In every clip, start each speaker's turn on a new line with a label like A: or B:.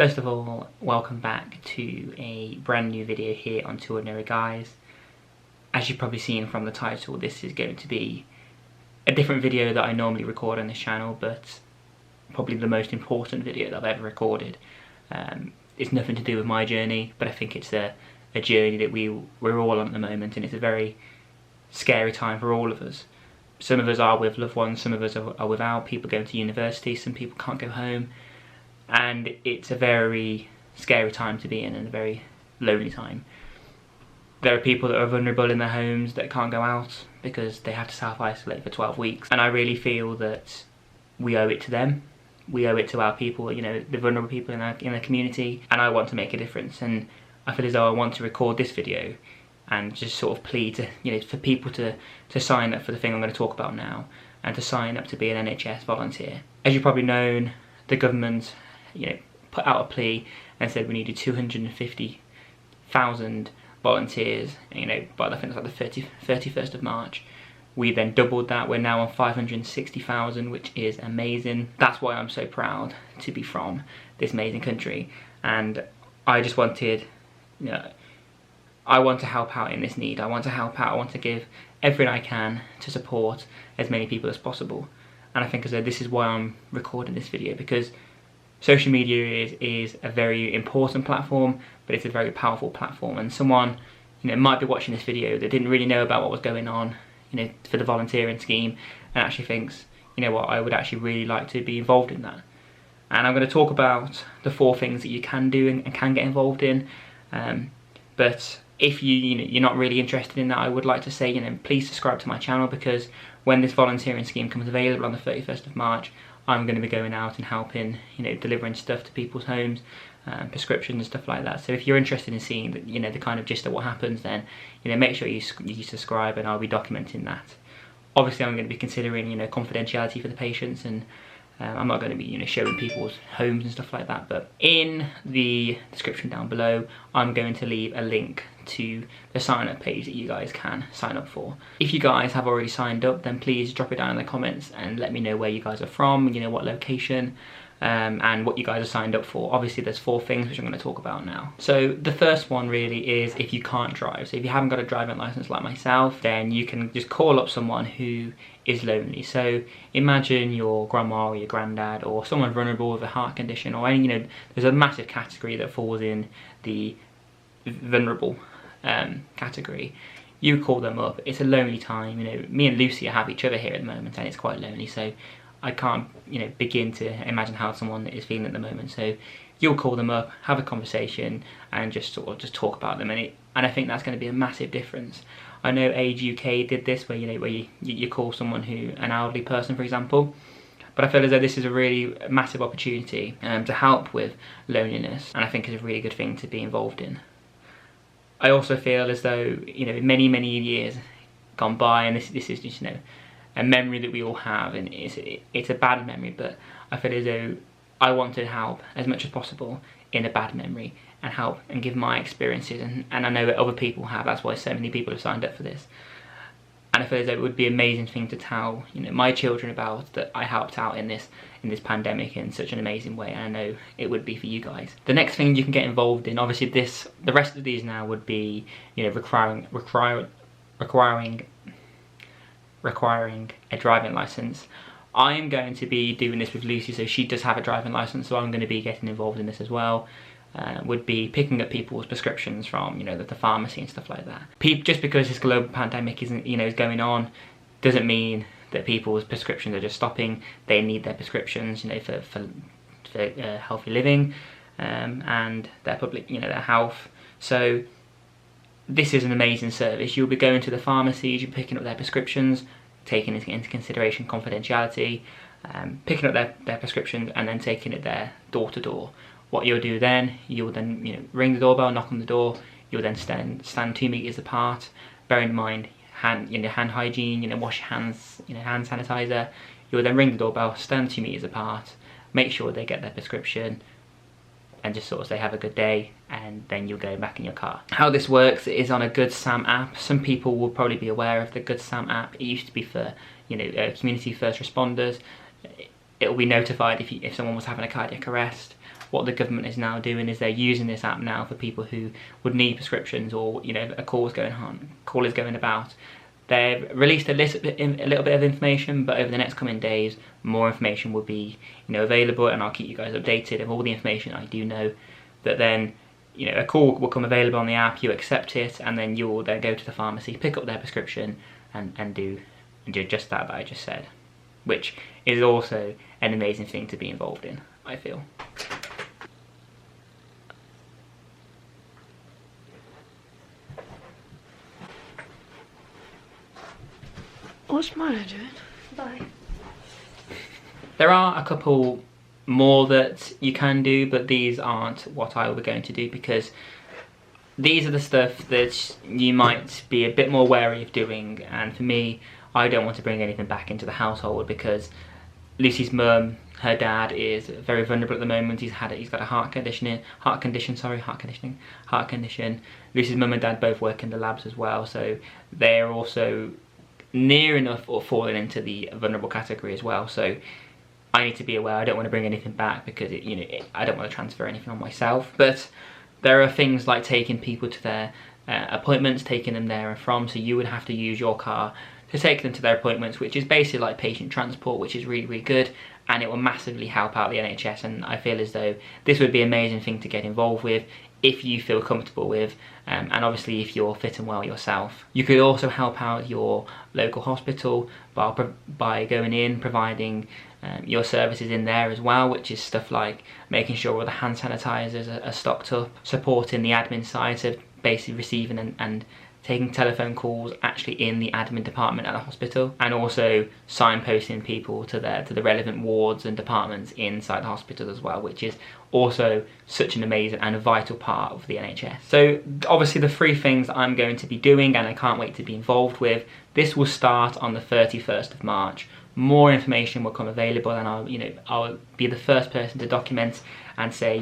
A: First of all, welcome back to a brand new video here on Two Ordinary Guys. As you've probably seen from the title, this is going to be a different video that I normally record on this channel, but probably the most important video that I've ever recorded. It's nothing to do with my journey, but I think it's a journey that we're all on at the moment, and it's a very scary time for all of us. Some of us are with loved ones, some of us are without, people going to university, some people can't go home, and it's a very scary time to be in and a very lonely time. There are people that are vulnerable in their homes that can't go out because they have to self-isolate for 12 weeks, and I really feel that we owe it to them. We owe it to our people, you know, the vulnerable people in our community, and I want to make a difference. And I feel as though I want to record this video and just sort of plead to, you know, for people to sign up for the thing I'm going to talk about now, and to sign up to be an NHS volunteer. As you've probably known, the government, you know, put out a plea and said we needed 250,000 volunteers, you know, by I think it was like the 31st of March. We then doubled that. We're now on 560,000, which is amazing. That's why I'm so proud to be from this amazing country. And I just wanted, you know, I want to help out in this need. I want to help out. I want to give everything I can to support as many people as possible. And I think as though this is why I'm recording this video, because social media is a very important platform, but it's a very powerful platform. And someone, you know, might be watching this video that didn't really know about what was going on, you know, for the volunteering scheme, and actually thinks, you know what, I would actually really like to be involved in that. And I'm going to talk about the 4 things that you can do and can get involved in. But if you're not really interested in that, I would like to say, you know, please subscribe to my channel, because when this volunteering scheme comes available on the 31st of March, I'm going to be going out and helping, you know, delivering stuff to people's homes, prescriptions and stuff like that. So if you're interested in seeing the, you know, the kind of gist of what happens, then, you know, make sure you subscribe, and I'll be documenting that. Obviously, I'm going to be considering, you know, confidentiality for the patients, and I'm not going to be, you know, showing people's homes and stuff like that. But in the description down below, I'm going to leave a link to the sign up page that you guys can sign up for. If you guys have already signed up, then please drop it down in the comments and let me know where you guys are from, you know, what location, and what you guys are signed up for. Obviously there's 4 things which I'm going to talk about now. So the first one really is if you can't drive. So if you haven't got a driving license like myself, then you can just call up someone who is lonely. So imagine your grandma or your granddad or someone vulnerable with a heart condition, or any, you know, there's a massive category that falls in the vulnerable category. You call them up. It's a lonely time, you know. Me and Lucy have each other here at the moment, and it's quite lonely, so I can't, you know, begin to imagine how someone is feeling at the moment. So you'll call them up, have a conversation, and just sort of just talk about them, and I think that's going to be a massive difference. I know Age UK did this, where, you know, where you call someone an elderly person, for example. But I feel as though this is a really massive opportunity to help with loneliness, and I think it's a really good thing to be involved in. I also feel as though, you know, many years gone by, and this is just, you know, a memory that we all have, and it's a bad memory, but I feel as though I want to help as much as possible in a bad memory, and help and give my experiences, and I know that other people have. That's why so many people have signed up for this. And I feel as though it would be an amazing thing to tell, you know, my children about, that I helped out in this pandemic in such an amazing way, and I know it would be for you guys. The next thing you can get involved in, obviously the rest of these now would be, you know, requiring a driving license. I am going to be doing this with Lucy, so she does have a driving license, so I'm going to be getting involved in this as well. Would be picking up people's prescriptions from, you know, the pharmacy and stuff like that. Just because this global pandemic is going on, doesn't mean that people's prescriptions are just stopping. They need their prescriptions, you know, for healthy living, and their public, you know, their health. So this is an amazing service. You'll be going to the pharmacies, you're picking up their prescriptions, taking into consideration confidentiality, picking up their prescriptions, and then taking it there door to door. What you'll do then, you'll then, you know, ring the doorbell, knock on the door. You'll then stand 2 meters apart. Bearing in mind hand hygiene, you know, wash your hands, you know, hand sanitizer. You'll then ring the doorbell, stand 2 meters apart, make sure they get their prescription, and just sort of say have a good day, and then you'll go back in your car. How this works is on a Good Sam app. Some people will probably be aware of the Good Sam app. It used to be for, you know, community first responders. It will be notified if someone was having a cardiac arrest. what the government is now doing is they're using this app now for people who would need prescriptions, or a call is going about. They've released a little bit of information, but over the next coming days, more information will be available, and I'll keep you guys updated of all the information I do know. That then a call will come available on the app, you accept it, and then you'll then go to the pharmacy, pick up their prescription, and do just that I just said, which is also an amazing thing to be involved in, I feel.
B: What's Maya doing? Bye.
A: There are a couple more that you can do, but these aren't what I will be going to do, because these are the stuff that you might be a bit more wary of doing, and for me, I don't want to bring anything back into the household, because Lucy's mum, her dad, is very vulnerable at the moment. He's got a heart condition. Lucy's mum and dad both work in the labs as well, so they're also near enough or falling into the vulnerable category as well. So I need to be aware. I don't want to bring anything back, because I don't want to transfer anything on myself. But there are things like taking people to their appointments, taking them there and from. So you would have to use your car to take them to their appointments, which is basically like patient transport, which is really, really good, and it will massively help out the NHS. And I feel as though this would be an amazing thing to get involved with if you feel comfortable with, and obviously if you're fit and well yourself. You could also help out your local hospital by going in, providing your services in there as well, which is stuff like making sure all the hand sanitizers are stocked up, supporting the admin side, so basically receiving and taking telephone calls actually in the admin department at the hospital, and also signposting people to the relevant wards and departments inside the hospital as well, which is also such an amazing and a vital part of the NHS. So obviously the 3 things that I'm going to be doing, and I can't wait to be involved with. This will start on the 31st of March. More information will come available, and I'll be the first person to document and say,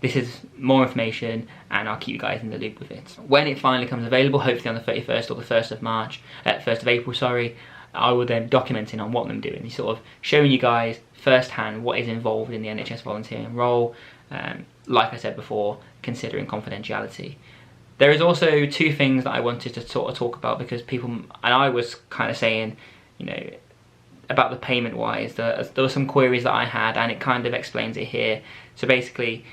A: this is more information, and I'll keep you guys in the loop with it. When it finally comes available, hopefully on the 31st or the 1st of April, sorry, I will then documenting on what I'm doing, sort of showing you guys firsthand what is involved in the NHS volunteering role, like I said before, considering confidentiality. There is also 2 things that I wanted to sort of talk about, because people, and I was kind of saying, about the payment wise, there were some queries that I had, and it kind of explains it here. So basically,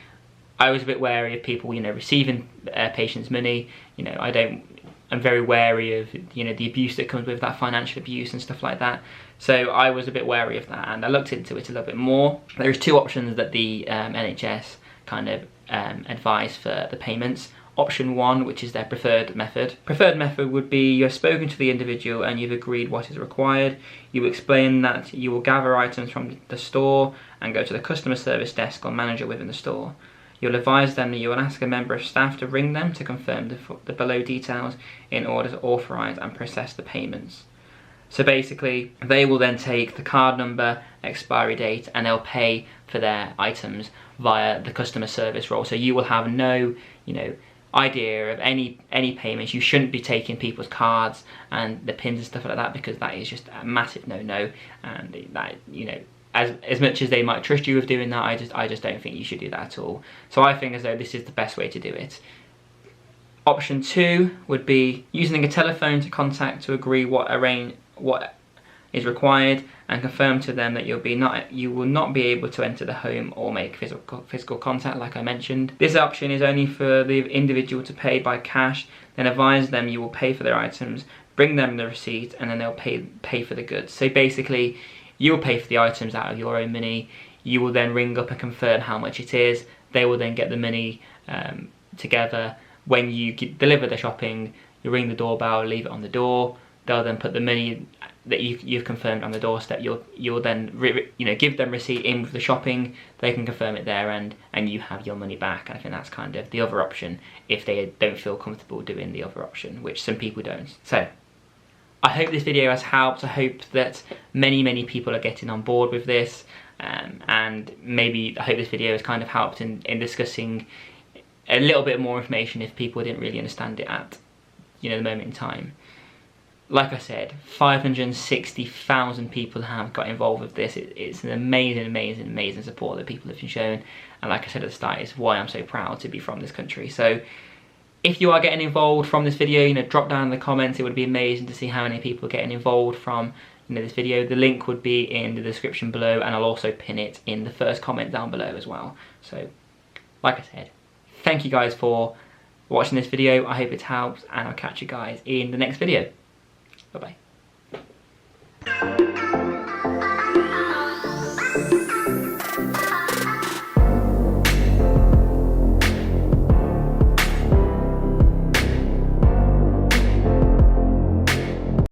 A: I was a bit wary of people, receiving patients' money. I'm very wary of, the abuse that comes with that, financial abuse and stuff like that. So I was a bit wary of that, and I looked into it a little bit more. There's 2 options that the NHS kind of advise for the payments. Option 1, which is their preferred method. Preferred method would be you've spoken to the individual and you've agreed what is required. You explain that you will gather items from the store and go to the customer service desk or manager within the store. You'll advise them that you will ask a member of staff to ring them to confirm the below details in order to authorise and process the payments. So basically, they will then take the card number, expiry date, and they'll pay for their items via the customer service role. So you will have no, idea of any payments. You shouldn't be taking people's cards and the pins and stuff like that, because that is just a massive no-no, and that, as much as they might trust you with doing that, I just don't think you should do that at all. So I think as though this is the best way to do it. Option 2 would be using a telephone to contact to agree what is required, and confirm to them that you will not be able to enter the home or make physical contact, like I mentioned. This option is only for the individual to pay by cash, then advise them you will pay for their items, bring them the receipt, and then they'll pay for the goods. So basically, you'll pay for the items out of your own money. You will then ring up and confirm how much it is. They will then get the money together. When you deliver the shopping, you ring the doorbell, leave it on the door. They'll then put the money that you've confirmed on the doorstep. You'll then give them receipt in with the shopping. They can confirm it there, and you have your money back. I think that's kind of the other option if they don't feel comfortable doing the other option, which some people don't. So I hope this video has helped. I hope that many people are getting on board with this, and maybe I hope this video has kind of helped in discussing a little bit more information if people didn't really understand it at the moment in time. like I said, 560,000 people have got involved with this. It's an amazing support that people have been shown. And like I said at the start, it's why I'm so proud to be from this country. So if you are getting involved from this video, you know, drop down in the comments. It would be amazing to see how many people are getting involved from, you know, this video. The link would be in the description below, and I'll also pin it in the first comment down below as well. So like I said, thank you guys for watching this video. I hope it helps, and I'll catch you guys in the next video. Bye-bye.